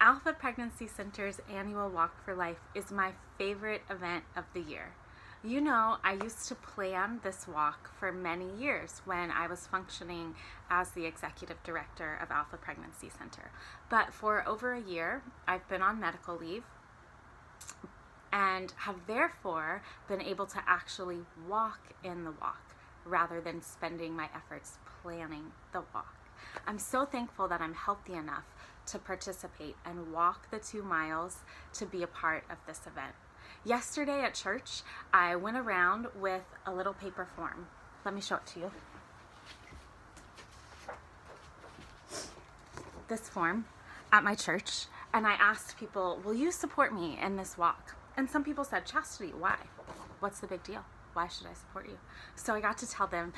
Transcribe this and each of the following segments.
Alpha Pregnancy Center's annual Walk for Life is my favorite event of the year. You know, I used to plan this walk for many years when I was functioning as the executive director of Alpha Pregnancy Center. But for over a year, I've been on medical leave and have therefore been able to actually walk in the walk rather than spending my efforts planning the walk. I'm so thankful that I'm healthy enough to participate and walk the 2 miles to be a part of this event. Yesterday at church, I went around with a little paper form. Let me show it to you. This form at my church, and I asked people, will you support me in this walk? And some people said, Chastity, why? What's the big deal? Why should I support you? So I got to tell them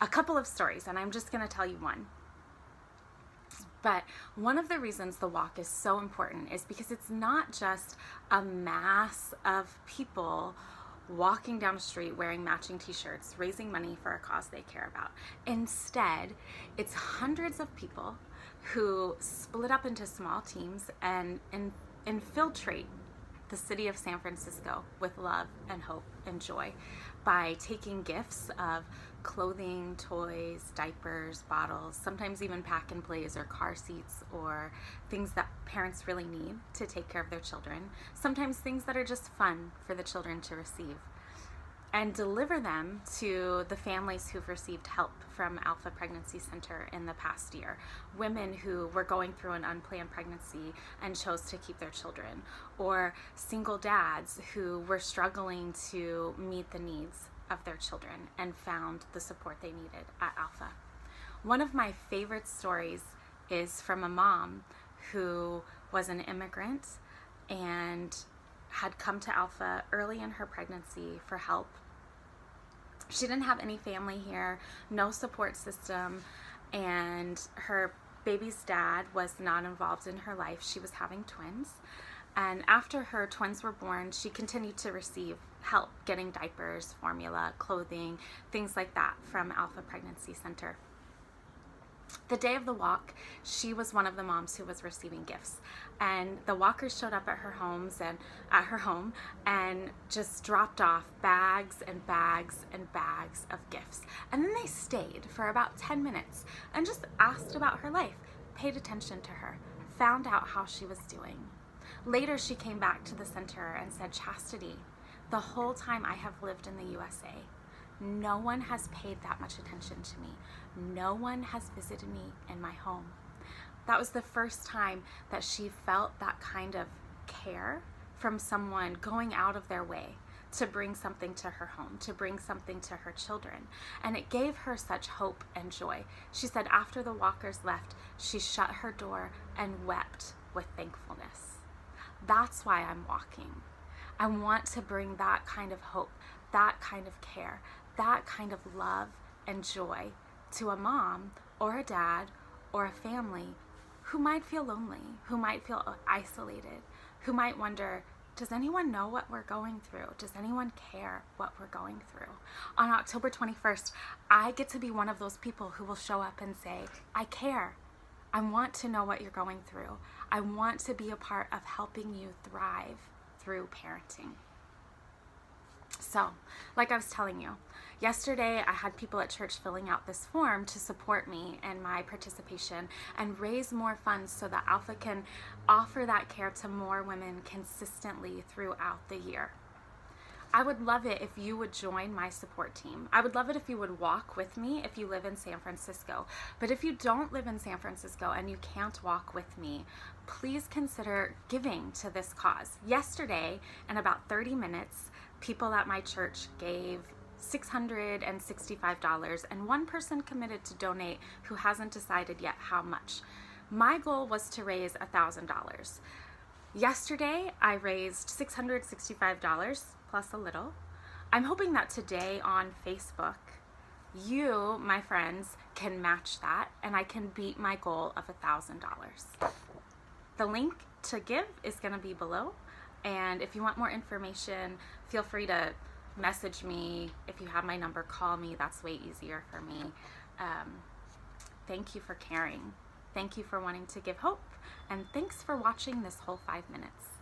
a couple of stories, and I'm just going to tell you one. But one of the reasons the walk is so important is because it's not just a mass of people walking down a street wearing matching t-shirts, raising money for a cause they care about. Instead, it's hundreds of people who split up into small teams and infiltrate the city of San Francisco with love and hope and joy by taking gifts of clothing, toys, diapers, bottles, sometimes even pack and plays or car seats or things that parents really need to take care of their children, sometimes things that are just fun for the children to receive, and deliver them to the families who've received help from Alpha Pregnancy Center in the past year. Women who were going through an unplanned pregnancy and chose to keep their children, or single dads who were struggling to meet the needs of their children and found the support they needed at Alpha. One of my favorite stories is from a mom who was an immigrant and had come to Alpha early in her pregnancy for help. She didn't have any family here, no support system, and her baby's dad was not involved in her life. She was having twins. And after her twins were born, she continued to receive help getting diapers, formula, clothing, things like that from Alpha Pregnancy Center. The day of the walk, she was one of the moms who was receiving gifts, and the walkers showed up at her home and just dropped off bags and bags and bags of gifts. And then they stayed for about 10 minutes and just asked about her life, paid attention to her, found out how she was doing. Later, she came back to the center and said, Chastity, the whole time I have lived in the USA, no one has paid that much attention to me. No one has visited me in my home. That was the first time that she felt that kind of care from someone going out of their way to bring something to her home, to bring something to her children. And it gave her such hope and joy. She said after the walkers left, she shut her door and wept with thankfulness. That's why I'm walking. I want to bring that kind of hope, that kind of care, that kind of love and joy to a mom or a dad or a family who might feel lonely, who might feel isolated, who might wonder, does anyone know what we're going through? Does anyone care what we're going through? On October 21st, I get to be one of those people who will show up and say, I care. I want to know what you're going through. I want to be a part of helping you thrive through parenting. So, like I was telling you, yesterday I had people at church filling out this form to support me in my participation and raise more funds so that Alpha can offer that care to more women consistently throughout the year. I would love it if you would join my support team. I would love it if you would walk with me if you live in San Francisco. But if you don't live in San Francisco and you can't walk with me, please consider giving to this cause. Yesterday, in about 30 minutes, people at my church gave $665, and one person committed to donate who hasn't decided yet how much. My goal was to raise $1,000. Yesterday, I raised $665 plus a little. I'm hoping that today on Facebook, you, my friends, can match that and I can beat my goal of $1,000. The link to give is going to be below, and if you want more information, feel free to message me. If you have my number, call me. That's way easier for me. Thank you for caring. Thank you for wanting to give hope, and thanks for watching this whole 5 minutes.